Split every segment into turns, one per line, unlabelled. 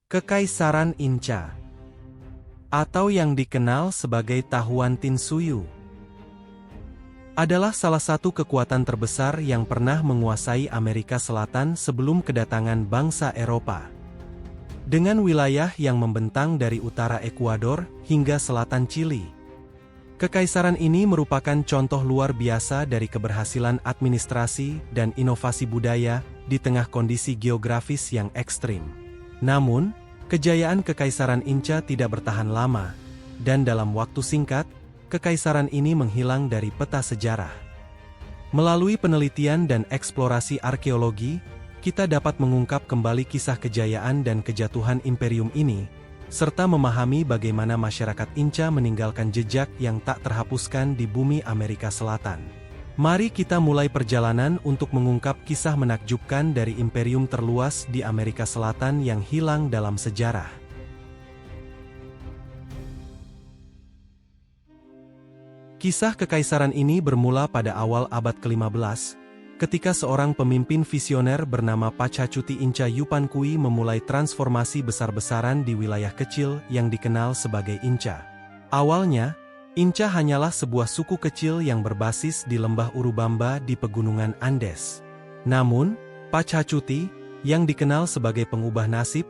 Kekaisaran Inca, atau yang dikenal sebagai Tahuan Tinsuyu, adalah salah satu kekuatan terbesar yang pernah menguasai Amerika Selatan sebelum kedatangan bangsa Eropa. Dengan wilayah yang membentang dari utara Ekuador hingga selatan Chili. Kekaisaran ini merupakan contoh luar biasa dari keberhasilan administrasi dan inovasi budaya di tengah kondisi geografis yang ekstrim. Namun, kejayaan Kekaisaran Inca tidak bertahan lama, dan dalam waktu singkat, kekaisaran ini menghilang dari peta sejarah. Melalui penelitian dan eksplorasi arkeologi, kita dapat mengungkap kembali kisah kejayaan dan kejatuhan imperium ini, serta memahami bagaimana masyarakat Inca meninggalkan jejak yang tak terhapuskan di bumi Amerika Selatan. Mari kita mulai perjalanan untuk mengungkap kisah menakjubkan dari imperium terluas di Amerika Selatan yang hilang dalam sejarah. Kisah kekaisaran ini bermula pada awal abad ke-15, ketika seorang pemimpin visioner bernama Pachacuti Inca Yupankui memulai transformasi besar-besaran di wilayah kecil yang dikenal sebagai Inca. Awalnya, Inca hanyalah sebuah suku kecil yang berbasis di lembah Urubamba di pegunungan Andes. Namun, Pachacuti, yang dikenal sebagai pengubah nasib,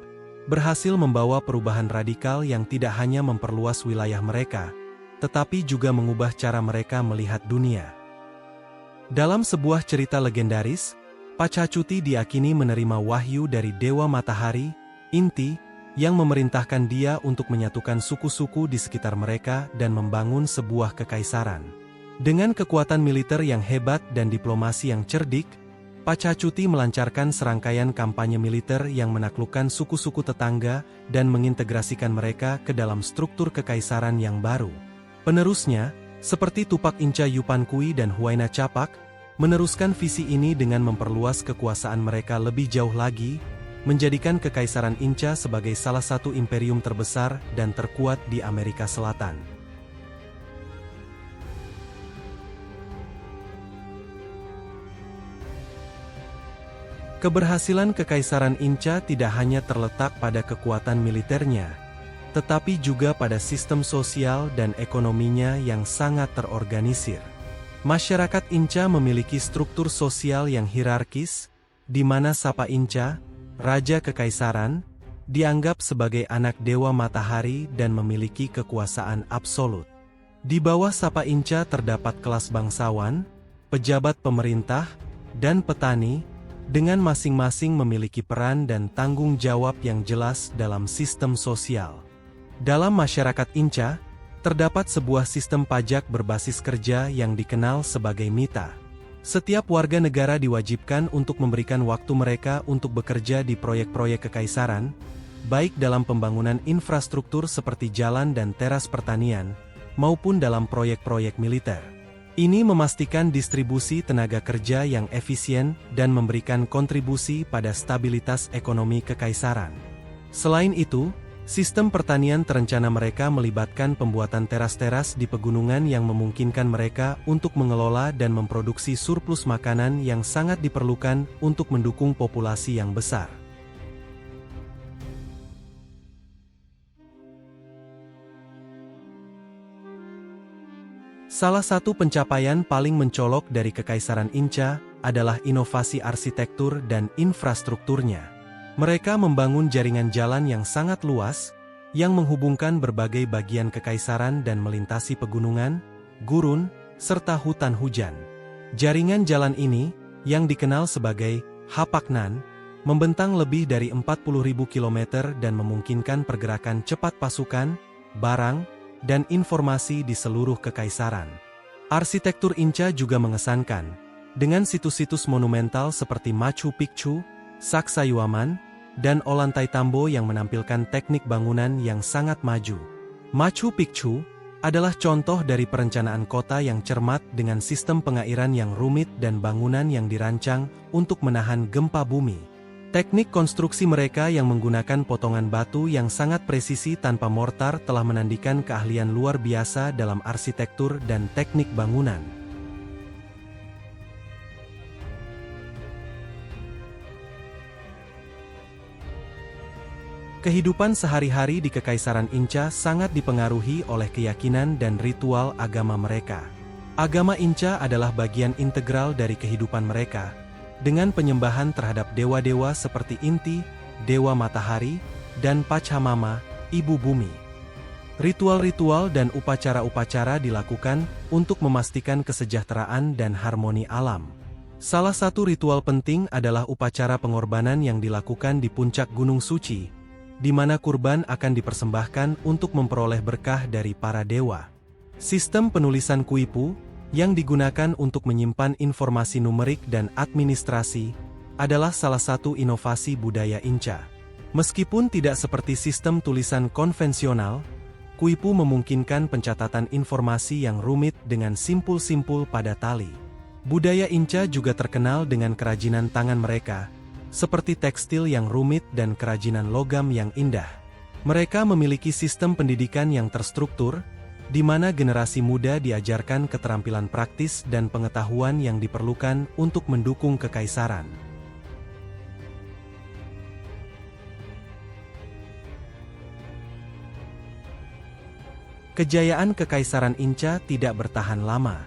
berhasil membawa perubahan radikal yang tidak hanya memperluas wilayah mereka, tetapi juga mengubah cara mereka melihat dunia. Dalam sebuah cerita legendaris, Pachacuti diakini menerima wahyu dari Dewa Matahari, Inti, yang memerintahkan dia untuk menyatukan suku-suku di sekitar mereka dan membangun sebuah kekaisaran. Dengan kekuatan militer yang hebat dan diplomasi yang cerdik, Pachacuti melancarkan serangkaian kampanye militer yang menaklukkan suku-suku tetangga dan mengintegrasikan mereka ke dalam struktur kekaisaran yang baru. Penerusnya, seperti Tupac Inca Yupankui dan Huayna Capac, meneruskan visi ini dengan memperluas kekuasaan mereka lebih jauh lagi, menjadikan Kekaisaran Inca sebagai salah satu imperium terbesar dan terkuat di Amerika Selatan. Keberhasilan Kekaisaran Inca tidak hanya terletak pada kekuatan militernya, tetapi juga pada sistem sosial dan ekonominya yang sangat terorganisir. Masyarakat Inca memiliki struktur sosial yang hierarkis, di mana Sapa Inca, Raja Kekaisaran, dianggap sebagai anak Dewa Matahari dan memiliki kekuasaan absolut. Di bawah Sapa Inca terdapat kelas bangsawan, pejabat pemerintah, dan petani, dengan masing-masing memiliki peran dan tanggung jawab yang jelas dalam sistem sosial. Dalam masyarakat Inca, terdapat sebuah sistem pajak berbasis kerja yang dikenal sebagai mita. Setiap warga negara diwajibkan untuk memberikan waktu mereka untuk bekerja di proyek-proyek kekaisaran, baik dalam pembangunan infrastruktur seperti jalan dan teras pertanian, maupun dalam proyek-proyek militer. Ini memastikan distribusi tenaga kerja yang efisien dan memberikan kontribusi pada stabilitas ekonomi kekaisaran. Selain itu, sistem pertanian terencana mereka melibatkan pembuatan teras-teras di pegunungan yang memungkinkan mereka untuk mengelola dan memproduksi surplus makanan yang sangat diperlukan untuk mendukung populasi yang besar. Salah satu pencapaian paling mencolok dari Kekaisaran Inca adalah inovasi arsitektur dan infrastrukturnya. Mereka membangun jaringan jalan yang sangat luas, yang menghubungkan berbagai bagian kekaisaran dan melintasi pegunungan, gurun, serta hutan hujan. Jaringan jalan ini, yang dikenal sebagai Hapaknan, membentang lebih dari 40.000 km dan memungkinkan pergerakan cepat pasukan, barang, dan informasi di seluruh kekaisaran. Arsitektur Inca juga mengesankan, dengan situs-situs monumental seperti Machu Picchu, Sacsayhuaman, dan Ollantaytambo yang menampilkan teknik bangunan yang sangat maju. Machu Picchu adalah contoh dari perencanaan kota yang cermat dengan sistem pengairan yang rumit dan bangunan yang dirancang untuk menahan gempa bumi. Teknik konstruksi mereka yang menggunakan potongan batu yang sangat presisi tanpa mortar telah menandakan keahlian luar biasa dalam arsitektur dan teknik bangunan. Kehidupan sehari-hari di Kekaisaran Inca sangat dipengaruhi oleh keyakinan dan ritual agama mereka. Agama Inca adalah bagian integral dari kehidupan mereka, dengan penyembahan terhadap dewa-dewa seperti Inti, Dewa Matahari, dan Pachamama, Ibu Bumi. Ritual-ritual dan upacara-upacara dilakukan untuk memastikan kesejahteraan dan harmoni alam. Salah satu ritual penting adalah upacara pengorbanan yang dilakukan di puncak Gunung Suci, di mana kurban akan dipersembahkan untuk memperoleh berkah dari para dewa. Sistem penulisan kuipu, yang digunakan untuk menyimpan informasi numerik dan administrasi, adalah salah satu inovasi budaya Inca. Meskipun tidak seperti sistem tulisan konvensional, kuipu memungkinkan pencatatan informasi yang rumit dengan simpul-simpul pada tali. Budaya Inca juga terkenal dengan kerajinan tangan mereka, seperti tekstil yang rumit dan kerajinan logam yang indah. Mereka memiliki sistem pendidikan yang terstruktur, di mana generasi muda diajarkan keterampilan praktis dan pengetahuan yang diperlukan untuk mendukung kekaisaran. Kejayaan Kekaisaran Inca tidak bertahan lama.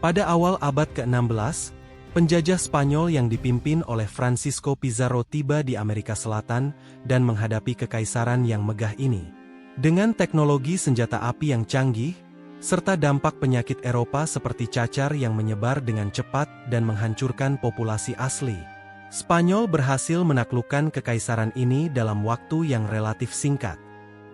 Pada awal abad ke-16, penjajah Spanyol yang dipimpin oleh Francisco Pizarro tiba di Amerika Selatan dan menghadapi kekaisaran yang megah ini. Dengan teknologi senjata api yang canggih, serta dampak penyakit Eropa seperti cacar yang menyebar dengan cepat dan menghancurkan populasi asli, Spanyol berhasil menaklukkan kekaisaran ini dalam waktu yang relatif singkat.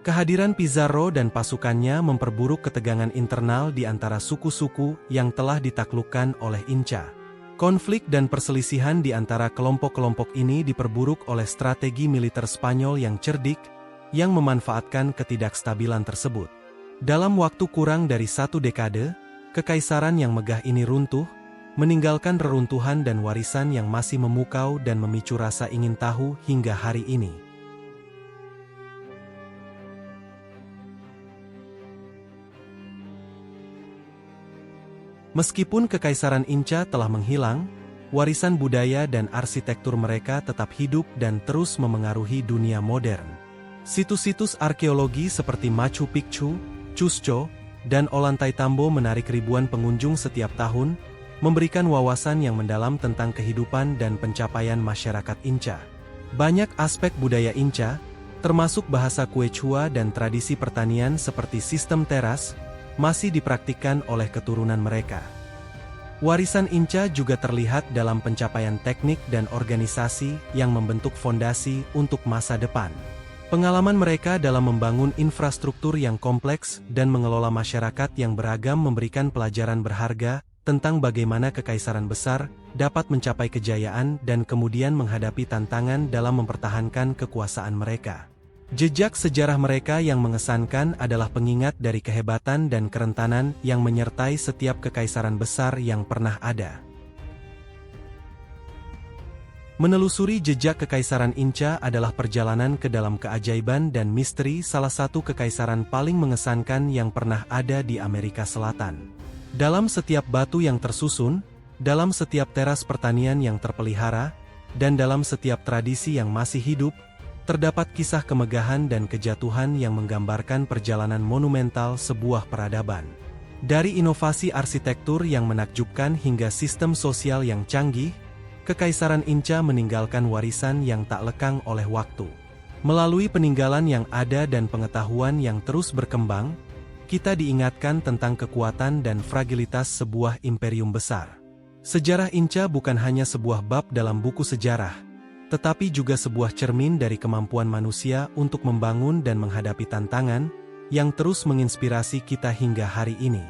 Kehadiran Pizarro dan pasukannya memperburuk ketegangan internal di antara suku-suku yang telah ditaklukkan oleh Inca. Konflik dan perselisihan di antara kelompok-kelompok ini diperburuk oleh strategi militer Spanyol yang cerdik, yang memanfaatkan ketidakstabilan tersebut. Dalam waktu kurang dari 1 dekade, kekaisaran yang megah ini runtuh, meninggalkan reruntuhan dan warisan yang masih memukau dan memicu rasa ingin tahu hingga hari ini. Meskipun Kekaisaran Inca telah menghilang, warisan budaya dan arsitektur mereka tetap hidup dan terus memengaruhi dunia modern. Situs-situs arkeologi seperti Machu Picchu, Cusco, dan Ollantaytambo menarik ribuan pengunjung setiap tahun, memberikan wawasan yang mendalam tentang kehidupan dan pencapaian masyarakat Inca. Banyak aspek budaya Inca, termasuk bahasa Quechua dan tradisi pertanian seperti sistem teras, masih dipraktikkan oleh keturunan mereka. Warisan Inca juga terlihat dalam pencapaian teknik dan organisasi yang membentuk fondasi untuk masa depan. Pengalaman mereka dalam membangun infrastruktur yang kompleks dan mengelola masyarakat yang beragam memberikan pelajaran berharga tentang bagaimana kekaisaran besar dapat mencapai kejayaan dan kemudian menghadapi tantangan dalam mempertahankan kekuasaan mereka. Jejak sejarah mereka yang mengesankan adalah pengingat dari kehebatan dan kerentanan yang menyertai setiap kekaisaran besar yang pernah ada. Menelusuri jejak Kekaisaran Inca adalah perjalanan ke dalam keajaiban dan misteri salah satu kekaisaran paling mengesankan yang pernah ada di Amerika Selatan. Dalam setiap batu yang tersusun, dalam setiap teras pertanian yang terpelihara, dan dalam setiap tradisi yang masih hidup, terdapat kisah kemegahan dan kejatuhan yang menggambarkan perjalanan monumental sebuah peradaban. Dari inovasi arsitektur yang menakjubkan hingga sistem sosial yang canggih, Kekaisaran Inca meninggalkan warisan yang tak lekang oleh waktu. Melalui peninggalan yang ada dan pengetahuan yang terus berkembang, kita diingatkan tentang kekuatan dan fragilitas sebuah imperium besar. Sejarah Inca bukan hanya sebuah bab dalam buku sejarah, tetapi juga sebuah cermin dari kemampuan manusia untuk membangun dan menghadapi tantangan, yang terus menginspirasi kita hingga hari ini.